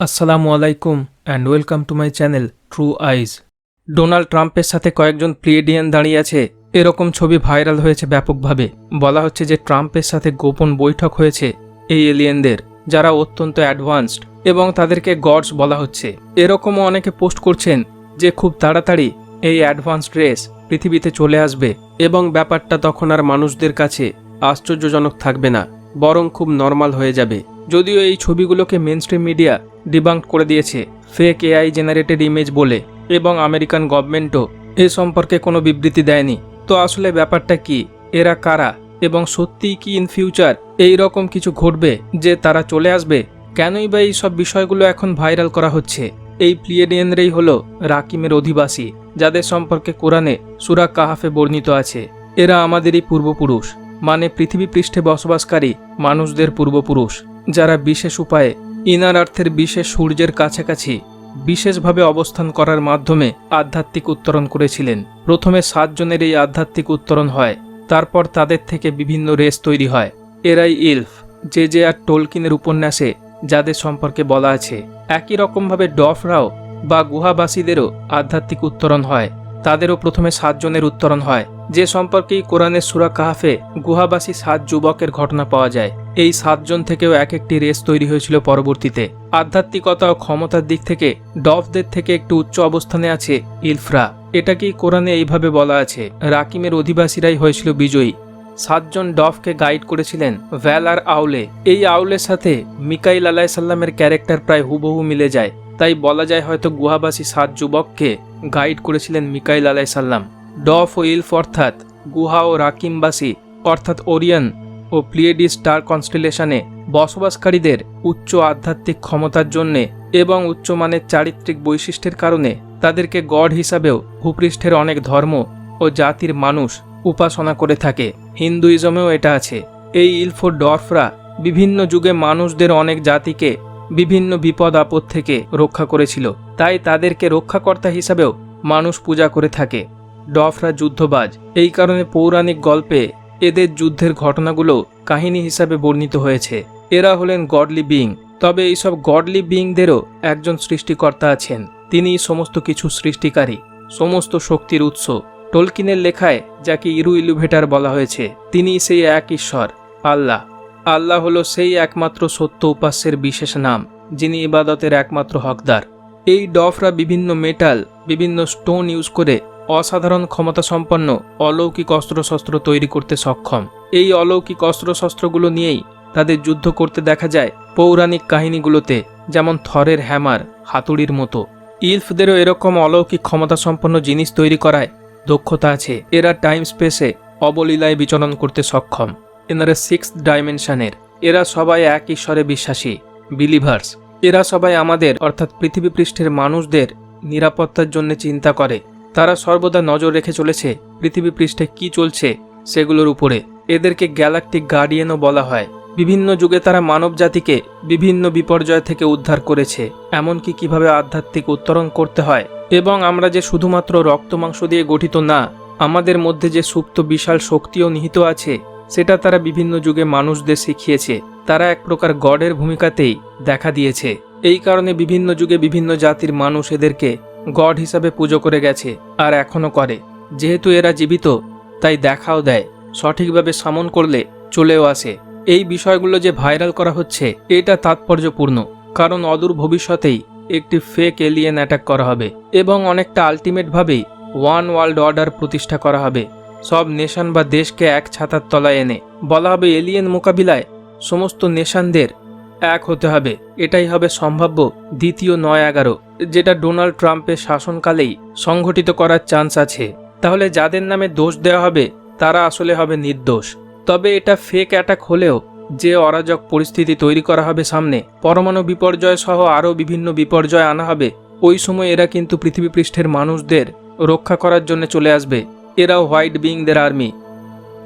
আসসালামু আলাইকুম and welcome to my channel true eyes. Donald ট্রাম্পের সাথে কয়েকজন প্লেডিয়ান দাঁড়িয়ে আছে, এরকম ছবি ভাইরাল হয়েছে ব্যাপকভাবে। বলা হচ্ছে যে ট্রাম্পের সাথে গোপন বৈঠক হয়েছে এই এলিয়েনদের, যারা অত্যন্ত অ্যাডভান্সড এবং তাদেরকে গডস বলা হচ্ছে। এরকমও অনেকে পোস্ট করছেন যে খুব তাড়াতাড়ি এই অ্যাডভান্সড রেস পৃথিবীতে চলে আসবে এবং ব্যাপারটা তখন আর মানুষদের কাছে আশ্চর্যজনক থাকবে না, বরং খুব নর্মাল হয়ে যাবে। যদিও এই ছবিগুলোকে মেইনস্ট্রিম মিডিয়া ডিবাঙ্ক করে দিয়েছে ফেক এআই জেনারেটেড ইমেজ বলে, এবং আমেরিকান গভর্নমেন্টও এ সম্পর্কে কোনো বিবৃতি দেয়নি। তো আসলে ব্যাপারটা কি, এরা কারা, এবং সত্যিই কি ইন ফিউচার এই রকম কিছু ঘটবে যে তারা চলে আসবে? কেনই বা এই সব বিষয়গুলো এখন ভাইরাল করা হচ্ছে? এই প্লিয়েডিয়ানরাই হলো রাকিমের অধিবাসী, যাদের সম্পর্কে কোরআনে সূরা কাহাফে বর্ণিত আছে। এরা আমাদেরই পূর্বপুরুষ, মানে পৃথিবী পৃষ্ঠে বসবাসকারী মানুষদের পূর্বপুরুষ, যারা বিশেষ উপায়ে ইনার আর্থের বিশেষ সূর্যের কাছাকাছি বিশেষভাবে অবস্থান করার মাধ্যমে আধ্যাত্মিক উত্তরণ করেছিলেন। প্রথমে 7 জনের এই আধ্যাত্মিক উত্তরণ হয়, তারপর তাদের থেকে বিভিন্ন রেস তৈরি হয়। এরাই ইলফ, জে.জে.আর টোলকিনের উপন্যাসে যাদের সম্পর্কে বলা আছে। একই রকমভাবে ডফরাও বা গুহাবাসীদেরও আধ্যাত্মিক উত্তরণ হয়। তাদেরও প্রথমে 7 জনের উত্তরণ হয়, যে সম্পর্কেই কোরআনের সূরা কাহাফে গুহাবাসী 7 যুবকের ঘটনা পাওয়া যায়। এই 7 জন থেকেও এক একটি রেস তৈরি হয়েছিল পরবর্তীতে। আধ্যাত্মিকতা ও ক্ষমতার দিক থেকে ডফদের থেকে একটু উচ্চ অবস্থানে আছে ইলফরা। এটাকেই কোরআনে এইভাবে বলা আছে, রাকিমের অধিবাসীরাই হয়েছিল বিজয়ী। 7 জন ডফকে গাইড করেছিলেন ভ্যাল আর আউলে। এই আউলের সাথে মিকাইল আলাইসাল্লামের ক্যারেক্টার প্রায় হুবহু মিলে যায়, তাই বলা যায় হয়তো গুহাবাসী 7 যুবককে গাইড করেছিলেন মিকাইল আলাইসাল্লাম। ডফ ও ইলফ অর্থাৎ গুহা ও রাকিমবাসী অর্থাৎ ওরিয়ন ও প্লিয়েডিস স্টার কনস্টেলেশনে বসবাসকারীদের উচ্চ আধ্যাত্মিক ক্ষমতার জন্যে এবং উচ্চমানের চারিত্রিক বৈশিষ্ট্যের কারণে তাদেরকে গড হিসাবেও ভূপৃষ্ঠের অনেক ধর্ম ও জাতির মানুষ উপাসনা করে থাকে। হিন্দুইজমেও এটা আছে। এই ইলফ ও ডফরা বিভিন্ন যুগে মানুষদের অনেক জাতিকে বিভিন্ন বিপদ আপদ থেকে রক্ষা করেছিল, তাই তাদেরকে রক্ষাকর্তা হিসাবেও মানুষ পূজা করে থাকে। ডফরা যুদ্ধবাজ, এই কারণে পৌরাণিক গল্পে এদের যুদ্ধের ঘটনাগুলো কাহিনী হিসাবে বর্ণিত হয়েছে। এরা হলেন গডলি বিইং। তবে এইসব গডলি বিইংদেরও একজন সৃষ্টিকর্তা আছেন, তিনিই সমস্ত কিছু সৃষ্টিকারী, সমস্ত শক্তির উৎস। টোলকিনের লেখায় যাকে ইলুভেটার বলা হয়েছে, তিনিই সেই এক ঈশ্বর আল্লাহ। আল্লাহ হলো সেই একমাত্র সত্য উপাস্যের বিশেষ নাম, যিনি ইবাদতের একমাত্র হকদার। এই ডফরা বিভিন্ন মেটাল, বিভিন্ন স্টোন ইউজ করে অসাধারণ ক্ষমতা সম্পন্ন অলৌকিক অস্ত্রশস্ত্র তৈরি করতে সক্ষম। এই অলৌকিক অস্ত্রশস্ত্রগুলো নিয়েই তাদের যুদ্ধ করতে দেখা যায় পৌরাণিক কাহিনীগুলোতে, যেমন থরের হ্যামার, হাতুড়ির মতো। ইলফদেরও এরকম অলৌকিক ক্ষমতা সম্পন্ন জিনিস তৈরি করায় দক্ষতা আছে। এরা টাইম স্পেসে অবলীলায় বিচরণ করতে সক্ষম। এনারা 6th ডাইমেনশনের। এরা সবাই এক ঈশ্বরে বিশ্বাসী, বিলিভার্স। এরা সবাই আমাদের অর্থাৎ পৃথিবী পৃষ্ঠের মানুষদের নিরাপত্তার জন্য চিন্তা করে। তারা সর্বদা নজর রেখে চলেছে পৃথিবী পৃষ্ঠে কি চলছে সেগুলোর উপরে। এদেরকে গ্যালাকটিক গার্ডিয়ানও বলা হয়। বিভিন্ন যুগে তারা মানব জাতিকে বিভিন্ন বিপর্যয় থেকে উদ্ধার করেছে, এমনকি কিভাবে আধ্যাত্মিক উত্তরণ করতে হয়, এবং আমরা যে শুধুমাত্র রক্ত মাংস দিয়ে গঠিত না, আমাদের মধ্যে যে সুপ্ত বিশাল শক্তিও নিহিত আছে, সেটা তারা বিভিন্ন যুগে মানুষদের শিখিয়েছে। তারা এক প্রকার গডের ভূমিকাতেই দেখা দিয়েছে। এই কারণে বিভিন্ন যুগে বিভিন্ন জাতির মানুষ এদেরকে গড হিসাবে পুজো করে গেছে, আর এখনও করে। যেহেতু এরা জীবিত, তাই দেখাও দেয়, সঠিকভাবে সামন করলে চলেও আসে। এই বিষয়গুলো যে ভাইরাল করা হচ্ছে, এটা তাৎপর্যপূর্ণ, কারণ অদূর ভবিষ্যতেই একটি ফেক এলিয়েন অ্যাটাক করা হবে এবং অনেকটা আলটিমেটভাবেই ওয়ান ওয়ার্ল্ড অর্ডার প্রতিষ্ঠা করা হবে। সব নেশন বা দেশকে এক ছাতার তলায় এনে বলা হবে এলিয়েন মোকাবিলায় সমস্ত নেশনদের এক হতে হবে। এটাই হবে সম্ভাব্য দ্বিতীয় 9/11, যেটা ডোনাল্ড ট্রাম্পের শাসনকালেই সংঘটিত করার চান্স আছে। তাহলে যাদের নামে দোষ দেওয়া হবে তারা আসলে হবে নির্দোষ। তবে এটা ফেক অ্যাটাক হলেও যে অরাজক পরিস্থিতি তৈরি করা হবে সামনে, পরমাণু বিপর্যয় সহ আরও বিভিন্ন বিপর্যয় আনা হবে, ওই সময় এরা কিন্তু পৃথিবী পৃষ্ঠের মানুষদের রক্ষা করার জন্য চলে আসবে। এরাও হোয়াইট বিইংদের আর্মি।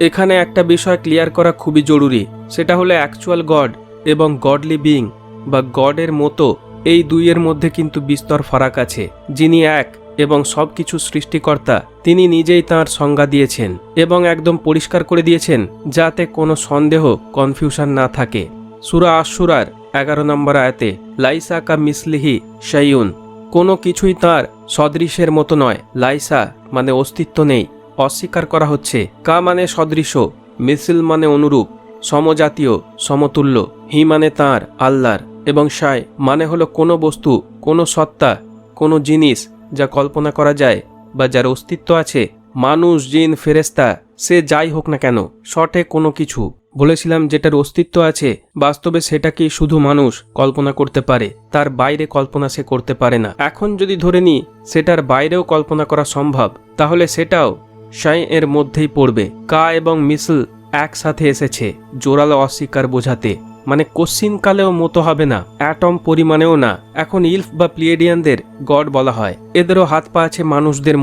এখানে একটা বিষয় ক্লিয়ার করা খুবই জরুরি, সেটা হলো অ্যাকচুয়াল গড এবং গডলি বিইং বা গডের মতো, এই দুইয়ের মধ্যে কিন্তু বিস্তর ফারাক আছে। যিনি এক এবং সব কিছু সৃষ্টিকর্তা, তিনি নিজেই তাঁর সংজ্ঞা দিয়েছেন এবং একদম পরিষ্কার করে দিয়েছেন, যাতে কোনো সন্দেহ, কনফিউশন না থাকে। সূরা আশ-শূরার 11 নম্বর আয়াতে লাইসা কা মিসলিহি শাইউন, কোনো কিছুই তার সদৃশের মতো নয়। লাইসা মানে অস্তিত্ব নেই, অস্বীকার করা হচ্ছে। কা মানে সদৃশ, মিসিল মানে অনুরূপ, সমজাতীয়, সমতুল্য। হি মানে তাঁর, আল্লাহর, এবং শায় মানে হলো কোনো বস্তু, কোনো সত্তা, কোনো জিনিস যা কল্পনা করা যায় বা যার অস্তিত্ব আছে। মানুষ, জিন, ফেরেস্তা, সে যাই হোক না কেন, শর্টে কোনো কিছু। বলেছিলাম যেটার অস্তিত্ব আছে বাস্তবে সেটাকেই শুধু মানুষ কল্পনা করতে পারে, তার বাইরে কল্পনা সে করতে পারে না। এখন যদি ধরে নিই সেটার বাইরেও কল্পনা করা সম্ভব, তাহলে সেটাও শাই এর মধ্যেই পড়বে। কা এবং মিসল একসাথে এসেছে জোরালো অস্বীকার বোঝাতে, মানে কোশ্চিনকালেও মতো হবে না, অ্যাটম পরিমাণেও না। এখন ইলফ বা প্লিয়েডিয়ানদের গড বলা হয়, এদেরও হাত পা আছে মানুষদের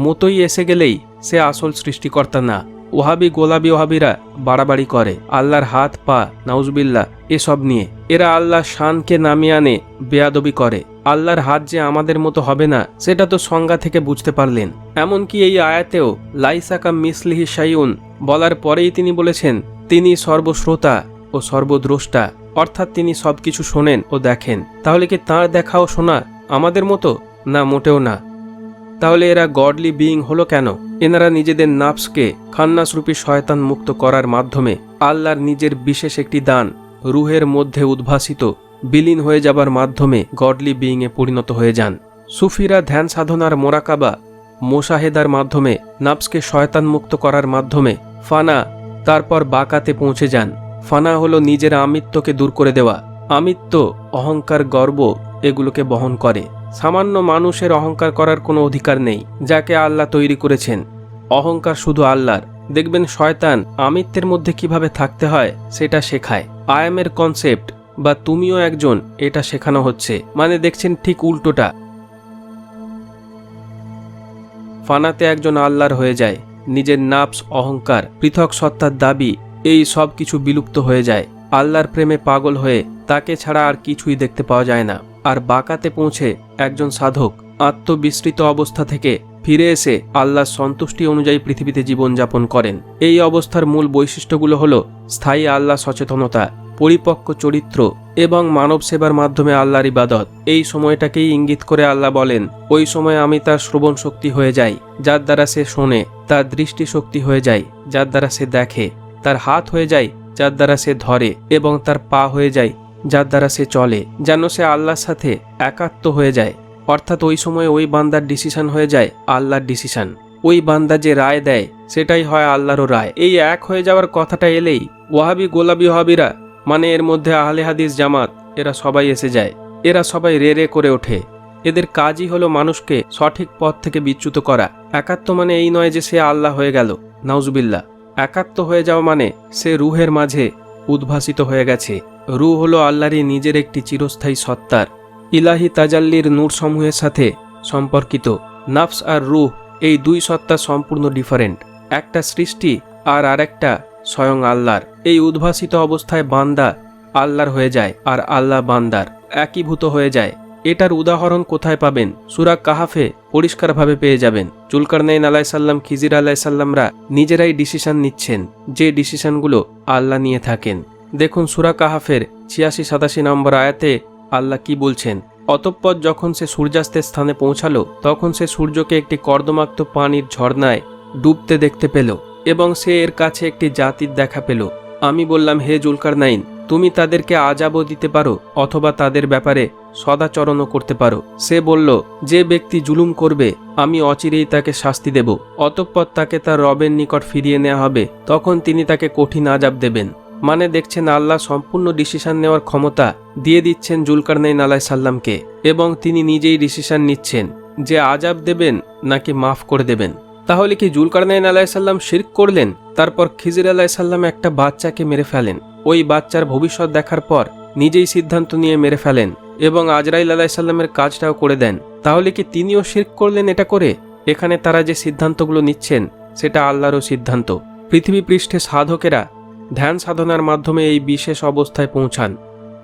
মতোই এসে গেলেই সে আসল সৃষ্টিকর্তা না। ওহাবি গোলাবি ওহাবিরা বাড়াবাড়ি করে আল্লাহর হাত পা, নাউজবিল্লাহ, এসব নিয়ে। এরা আল্লাহর শানকে নামিয়ে আনে, বেয়াদবি করে। আল্লাহর হাত যে আমাদের মতো হবে না সেটা তো সংজ্ঞা থেকে বুঝতে পারলেন। এমনকি এই আয়াতেও লাইসা কা মিসলিহি শাইউন বলার পরেই তিনি বলেছেন তিনি সর্বশ্রোতা ও সর্বদ্রষ্টা, অর্থাৎ তিনি সবকিছু শোনেন ও দেখেন। তাহলে কি তাঁর দেখা ও শোনা আমাদের মতো? না, মোটেও না। তাহলে এরা গডলি বিইং হলো কেন? এনারা নিজেদের নাফসকে খান্নাসরূপী শয়তান মুক্ত করার মাধ্যমে আল্লাহর নিজের বিশেষ একটি দান রুহের মধ্যে উদ্ভাসিত বিলীন হয়ে যাবার মাধ্যমে গডলি বিইংয়ে পরিণত হয়ে যান। সুফিরা ধ্যান সাধনার মোরাকাবা, মোশাহেদার মাধ্যমে নাফসকে শয়তান মুক্ত করার মাধ্যমে ফানা, তারপর বাকাতে পৌঁছে যান। ফানা হলো নিজের আমিত্বকে দূর করে দেওয়া। আমিত্ব, অহংকার, গর্ব এগুলোকে বহন করে। সামান্য মানুষের অহংকার করার কোনো অধিকার নেই যাকে আল্লাহ তৈরি করেছেন। অহংকার শুধু আল্লাহর। দেখবেন শয়তান আমিত্বের মধ্যে কিভাবে থাকতে হয় সেটা শেখায়। আয়ামের কনসেপ্ট বা তুমিও একজন, এটা শেখানো হচ্ছে, মানে দেখছেন ঠিক উল্টোটা। ফানাতে একজন আল্লাহর হয়ে যায়, নিজের নাফস, অহংকার, পৃথক সত্তার দাবি, এই সব কিছু বিলুপ্ত হয়ে যায়। আল্লাহর প্রেমে পাগল হয়ে তাকে ছাড়া আর কিছুই দেখতে পাওয়া যায় না। আর বাকাতে পৌঁছে একজন সাধক আত্মবিস্মৃত অবস্থা থেকে ফিরে এসে আল্লাহর সন্তুষ্টি অনুযায়ী পৃথিবীতে জীবনযাপন করেন। এই অবস্থার মূল বৈশিষ্ট্যগুলো হলো স্থায়ী আল্লাহ সচেতনতা, পরিপক্ক চরিত্র এবং মানব সেবার মাধ্যমে আল্লাহর ইবাদত। এই সময়টাকেই ইঙ্গিত করে আল্লাহ বলেন, ওই সময় আমি তার শ্রবণ শক্তি হয়ে যাই, যার দ্বারা সে শোনে, তার দৃষ্টি শক্তি হয়ে যায়, যার দ্বারা সে দেখে, তার হাত হয়ে যায়, যার দ্বারা সে ধরে, এবং তার পা হয়ে যায়, যার দ্বারা সে চলে, যেন সে আল্লাহর সাথে একাত্ম হয়ে যায়। অর্থাৎ ওই সময় ওই বান্দার ডিসিশন হয়ে যায় আল্লাহর ডিসিশন। ওই বান্দা যে রায় দেয় সেটাই হয় আল্লাহরও রায়। এই এক হয়ে যাওয়ার কথাটা এলেই ওয়াহাবি গোলাবি ওয়াহাবিরা, মানে এর মধ্যে আহলে হাদিস জামাত, এরা সবাই এসে যায়। এরা সবাই রে রে করে ওঠে। এদের কাজই হলো মানুষকে সঠিক পথ থেকে বিচ্যুত করা। একাত্ম মানে এই নয় যে সে আল্লাহ হয়ে গেল, নাউজুবিল্লাহ। একাত্ম হয়ে যাওয়া মানে সে রুহের মাঝে উদ্ভাসিত হয়ে গেছে। রুহ হলো আল্লাহরই নিজের একটি চিরস্থায়ী সত্তার ইলাহি তাজাল্লির নূর সমূহের সাথে সম্পর্কিত। নাফস আর রুহ এই দুই সত্তা সম্পূর্ণ ডিফারেন্ট। একটা সৃষ্টি আর আরেকটা স্বয়ং আল্লাহর। এই উদ্ভাসিত অবস্থায় বান্দা আল্লাহর হয়ে যায় আর আল্লাহ বান্দার, একীভূত হয়ে যায়। এটার উদাহরণ কোথায় পাবেন? সূরা কাহাফে পরিষ্কারভাবে পেয়ে যাবেন। জুলকারনাইন আলাইহিস সালাম, খিজির আলাইহিস সালামরা নিজেরাই ডিসিশন নিচ্ছেন, যে ডিসিশনগুলো আল্লাহ নিয়ে থাকেন। দেখুন সূরা কাহাফের 86-87 নম্বর আয়াতে আল্লাহ কি বলছেন। অতঃপর যখন সে সূর্যাস্তের স্থানে পৌঁছালো, তখন সে সূর্যকে একটি কর্দমাক্ত পানির ঝর্ণায় ডুবতে দেখতে পেল এবং সে এর কাছে একটি জাতির দেখা পেল। আমি বললাম, হে জুলকারনাইন, তুমি তাদেরকে আযাবও দিতে পারো অথবা তাদের ব্যাপারে সদাচরণও করতে পারো। সে বলল, যে ব্যক্তি জুলুম করবে আমি অচিরেই তাকে শাস্তি দেব। অতঃপর তাকে তার রবের নিকট ফিরিয়ে নেওয়া হবে, তখন তিনি তাকে কঠিন আযাব দেবেন। মানে দেখছেন আল্লাহ সম্পূর্ণ ডিসিশন নেওয়ার ক্ষমতা দিয়ে দিচ্ছেন জুলকারনাইন আলাইহিস সালামকে, এবং তিনি নিজেই ডিসিশন নিচ্ছেন যে আযাব দেবেন নাকি মাফ করে দেবেন। তাহলে কি জুলকারনাইন আলাইহিস সালাম শিরক করলেন? তারপর খিজির আলাইহিস সালাম একটা বাচ্চাকে মেরে ফেলেন। ওই বাচ্চার ভবিষ্যৎ দেখার পর নিজেই সিদ্ধান্ত নিয়ে মেরে ফেলেন এবং আজরাইল আলাইহিস সালামের কাজটাও করে দেন। তাহলে কি তিনিও শিরক করলেন এটা করে? এখানে তারা যে সিদ্ধান্তগুলো নিচ্ছেন সেটা আল্লাহরও সিদ্ধান্ত। পৃথিবী পৃষ্ঠে সাধকেরা ধ্যান সাধনার মাধ্যমে এই বিশেষ অবস্থায় পৌঁছান,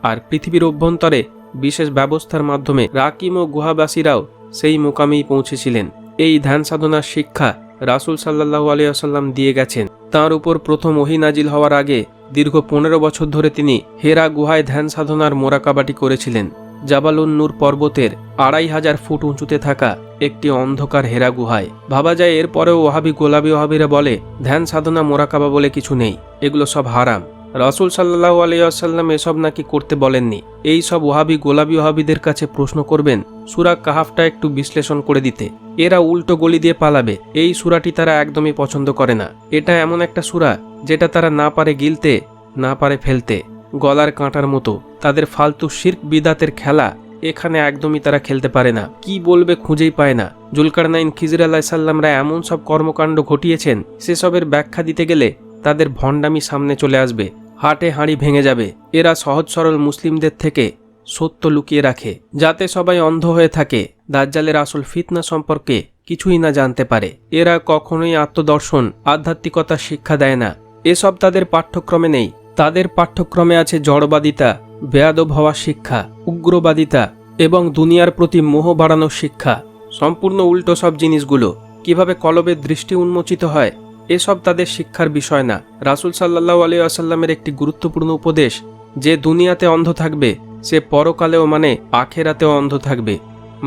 আর পৃথিবীর অভ্যন্তরে বিশেষ ব্যবস্থার মাধ্যমে রাকিম ও গুহাবাসীরাও সেই মোকামেই পৌঁছেছিলেন। এই ধ্যান সাধনার শিক্ষা রাসূল সাল্লাল্লাহু আলাইহি ওয়াসাল্লাম দিয়ে গেছেন। তাঁর উপর প্রথম ওহী নাজিল হওয়ার আগে দীর্ঘ 15 বছর ধরে তিনি হেরা গুহায় ধ্যান সাধনার মোরাকাবাটি করেছিলেন। জাবালুন নূর পর্বতের 2500 ফুট উঁচুতে থাকা একটি অন্ধকার হেরা গুহায়। ভাবা যায় এরপরেও ওয়াহাবি গোলাবি ওয়াহাবিরা বলে ধ্যান সাধনা মোরাকাবা বলে কিছু নেই, এগুলো সব হারাম। রাসূল সাল্লাল্লাহু আলাইহি ওয়াসাল্লাম এসব নাকি করতে বলেননি। এই সব ওয়াহাবি গোলাবি ওয়াহাবিদের কাছে প্রশ্ন করবেন সূরা কাহাফটা একটু বিশ্লেষণ করে দিতে। এরা উল্টো গলি দিয়ে পালাবে। এই সূরাটি তারা একদমই পছন্দ করে না। এটা এমন একটা সূরা যেটা তারা না পারে গিলতে, না পারে ফেলতে, গলার কাঁটার মতো। তাদের ফালতু শিরক বিদাতের খেলা এখানে একদমই তারা খেলতে পারে না। কি বলবে খুঁজেই পায় না। জুলকারনাইন খিজির আলাইহিস সালামরা এমন সব কর্মকাণ্ড ঘটিয়েছেন, সেসবের ব্যাখ্যা দিতে গেলে তাদের ভণ্ডামি সামনে চলে আসবে, হাটে হাঁড়ি ভেঙে যাবে। এরা সহজ সরল মুসলিমদের থেকে সত্য লুকিয়ে রাখে, যাতে সবাই অন্ধ হয়ে থাকে, দাজ্জালের আসল ফিতনা সম্পর্কে কিছুই না জানতে পারে। এরা কখনোই আত্মদর্শন, আধ্যাত্মিকতার শিক্ষা দেয় না। এসব তাদের পাঠ্যক্রমে নেই। তাদের পাঠ্যক্রমে আছে জড়বাদিতা, বেয়াদব হওয়ার শিক্ষা, উগ্রবাদিতা এবং দুনিয়ার প্রতি মোহ বাড়ানোর শিক্ষা। সম্পূর্ণ উল্টো সব জিনিসগুলো। কিভাবে কলবের দৃষ্টি উন্মোচিত হয়, এসব তাদের শিক্ষার বিষয় না। রাসূল সাল্লাল্লাহু আলাইহি ওয়াসাল্লামের একটি গুরুত্বপূর্ণ উপদেশ, যে দুনিয়াতে অন্ধ থাকবে সে পরকালেও মানে আখেরাতেও অন্ধ থাকবে।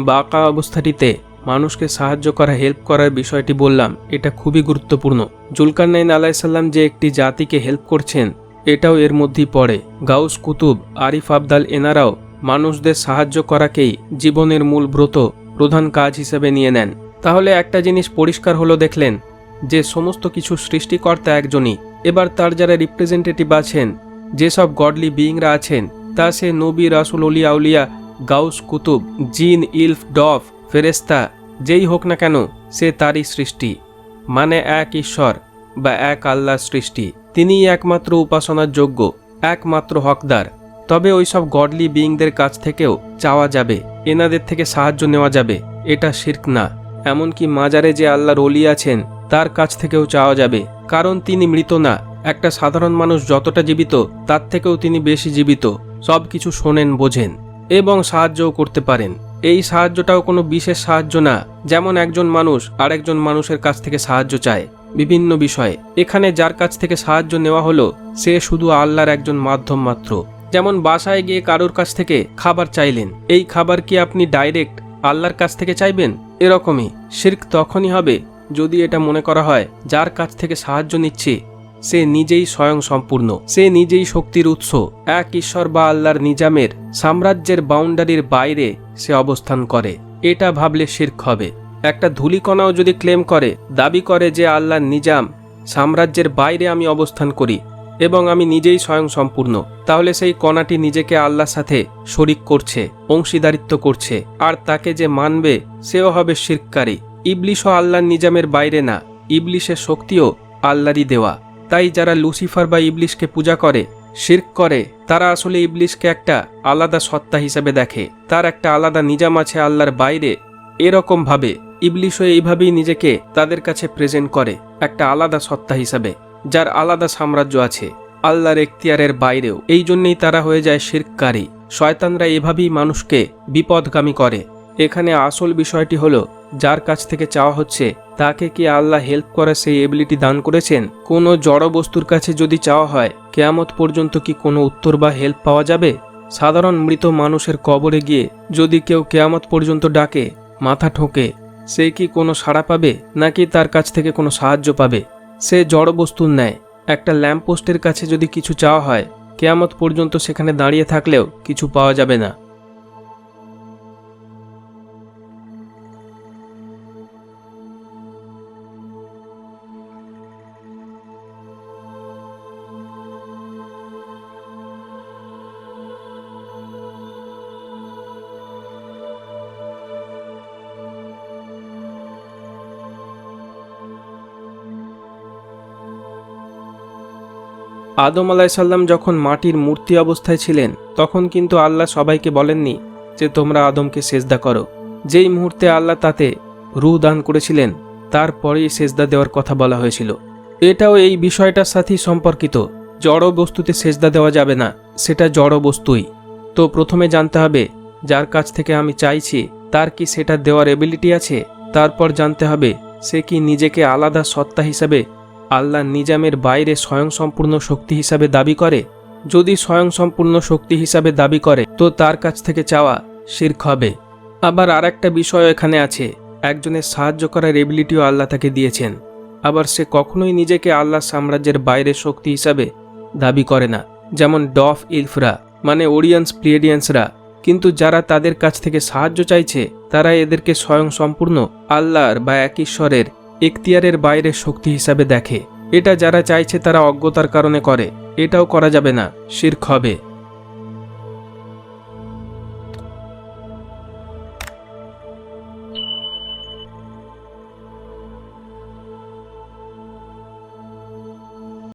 বাকা অবস্থাটিতে মানুষকে সাহায্য করা, হেল্প করার বিষয়টি বললাম, এটা খুবই গুরুত্বপূর্ণ। জুলকারনাইন আলাইহিস সালাম যে একটি জাতিকে হেল্প করছেন, এটাও এর মধ্যেই পড়ে। গাউস কুতুব, আরিফ আবদাল এনারাও মানুষদের সাহায্য করাকেই জীবনের মূল ব্রত, প্রধান কাজ হিসেবে নিয়ে নেন। তাহলে একটা জিনিস পরিষ্কার হলো, দেখলেন যে সমস্ত কিছু সৃষ্টিকর্তা একজনই। এবার তার যারা রিপ্রেজেন্টেটিভ আছেন, যেসব গডলি বিইংরা আছেন, তা সে নবী, রাসূল, ওলি আউলিয়া, গাউস কুতুব, জিন, ইলফ, ডফ, ফেরেস্তা, যেই হোক না কেন, সে তারই সৃষ্টি। মানে এক ঈশ্বর বা এক আল্লাহর সৃষ্টি। তিনিই একমাত্র উপাসনার যোগ্য, একমাত্র হকদার। তবে ওই সব গডলি বিইংদের কাছ থেকেও চাওয়া যাবে, এনাদের থেকে সাহায্য নেওয়া যাবে। এটা শিরক না। এমনকি মাজারে যে আল্লাহর ওলি আছেন, তার কাছ থেকেও চাওয়া যাবে, কারণ তিনি মৃত না। একটা সাধারণ মানুষ যতটা জীবিত, তার থেকেও তিনি বেশি জীবিত। সব কিছু শোনেন, বোঝেন এবং সাহায্যও করতে পারেন। এই সাহায্যটাও কোনো বিশেষ সাহায্য না, যেমন একজন মানুষ আরেকজন মানুষের কাছ থেকে সাহায্য চায় বিভিন্ন বিষয়ে। এখানে যার কাছ থেকে সাহায্য নেওয়া হলো, সে শুধু আল্লাহর একজন মাধ্যম মাত্র। যেমন বাসায় গিয়ে কারোর কাছ থেকে খাবার চাইলেন, এই খাবার কি আপনি ডাইরেক্ট আল্লাহর কাছ থেকে চাইবেন? এরকমই শিরক তখনই হবে যদি এটা মনে করা হয় যার কাছ থেকে সাহায্য নিচ্ছে সে নিজেই স্বয়ং সম্পূর্ণ, সে নিজেই শক্তির উৎস। এক ঈশ্বর বা আল্লাহর নিজামের সাম্রাজ্যের বাউন্ডারির বাইরে সে অবস্থান করে। এটা ভাবলে শিরক হবে। একটা ধূলিকণাও যদি ক্লেম করে, দাবি করে যে আল্লাহর নিজাম সাম্রাজ্যের বাইরে আমি অবস্থান করি এবং আমি নিজেই স্বয়ং সম্পূর্ণ, তাহলে সেই কণাটি নিজেকে আল্লাহর সাথে শরিক করছে, অংশীদারিত্ব করছে। আর তাকে যে মানবে সেও হবে শিরককারী। ইবলিশও আল্লাহর নিজামের বাইরে না, ইবলিশের শক্তিও আল্লাহরই দেওয়া। তাই যারা লুসিফার বা ইবলিশকে পূজা করে, শিরক করে, তারা আসলে ইবলিশকে একটা আলাদা সত্তা হিসেবে দেখে। তার একটা আলাদা নিজাম আছে আল্লাহর বাইরে। এরকম ভাবে ইবলিশও এইভাবেই নিজেকে তাদের কাছে প্রেজেন্ট করে, একটা আলাদা সত্তা হিসাবে, যার আলাদা সাম্রাজ্য আছে আল্লাহর এখতিয়ারের বাইরেও। এই জন্যই তারা হয়ে যায় শিরককারী। শয়তানরা এভাবেই মানুষকে বিপদগামী করে। এখানে আসল বিষয়টি হলো, যার কাছ থেকে চাওয়া হচ্ছে তাকে কি আল্লাহ হেল্প করার সেই এবিলিটি দান করেছেন? কোনো জড় বস্তুর কাছে যদি চাওয়া হয়, কিয়ামত পর্যন্ত কি কোনো উত্তর বা হেল্প পাওয়া যাবে? সাধারণ মৃত মানুষের কবরে গিয়ে যদি কেউ কিয়ামত পর্যন্ত ডাকে, মাথা ঠোকে, সে কি কোনো সাড়া পাবে, নাকি তার কাছ থেকে কোনো সাহায্য পাবে? সে জড় বস্তুর ন্যায়। একটা ল্যাম্পপোস্টের কাছে যদি কিছু চাওয়া হয়, কিয়ামত পর্যন্ত সেখানে দাঁড়িয়ে থাকলেও কিছু পাওয়া যাবে না। আদম আলাইসাল্লাম যখন মাটির মূর্তি অবস্থায় ছিলেন, তখন কিন্তু আল্লাহ সবাইকে বলেননি যে তোমরা আদমকে সেজদা করো। যেই মুহূর্তে আল্লাহ তাতে রূহ দান করেছিলেন, তারপরেই সেজদা দেওয়ার কথা বলা হয়েছিল। এটাও এই বিষয়টার সাথেই সম্পর্কিত। জড় বস্তুতে সেজদা দেওয়া যাবে না, সেটা জড় বস্তুই। তো প্রথমে জানতে হবে যার কাছ থেকে আমি চাইছি তার কি সেটা দেওয়ার এবিলিটি আছে। তারপর জানতে হবে সে কি নিজেকে আলাদা সত্তা হিসাবে আল্লাহ নিজামের বাইরে স্বয়ংসম্পূর্ণ শক্তি হিসাবে দাবি করে? যদি স্বয়ংসম্পূর্ণ শক্তি হিসাবে দাবি করে তো তার কাছ থেকে চাওয়া শিরক হবে। আবার আর একটা বিষয় এখানে আছে, একজনের সাহায্য করার এবিলিটিও আল্লাহ তাকে দিয়েছেন। আবার সে কখনোই নিজেকে আল্লাহ সাম্রাজ্যের বাইরের শক্তি হিসাবে দাবি করে না, যেমন ডফ ইলফরা মানে ওরিয়ান্স প্লিয়েডিয়ান্সরা। কিন্তু যারা তাদের কাছ থেকে সাহায্য চাইছে তারা এদেরকে স্বয়ংসম্পূর্ণ আল্লাহর বা এক ঈশ্বরের এখতিয়ারের বাইরের শক্তি হিসাবে দেখে। এটা যারা চাইছে তারা অজ্ঞতার কারণে করে, এটাও করা যাবে না, শিরক হবে।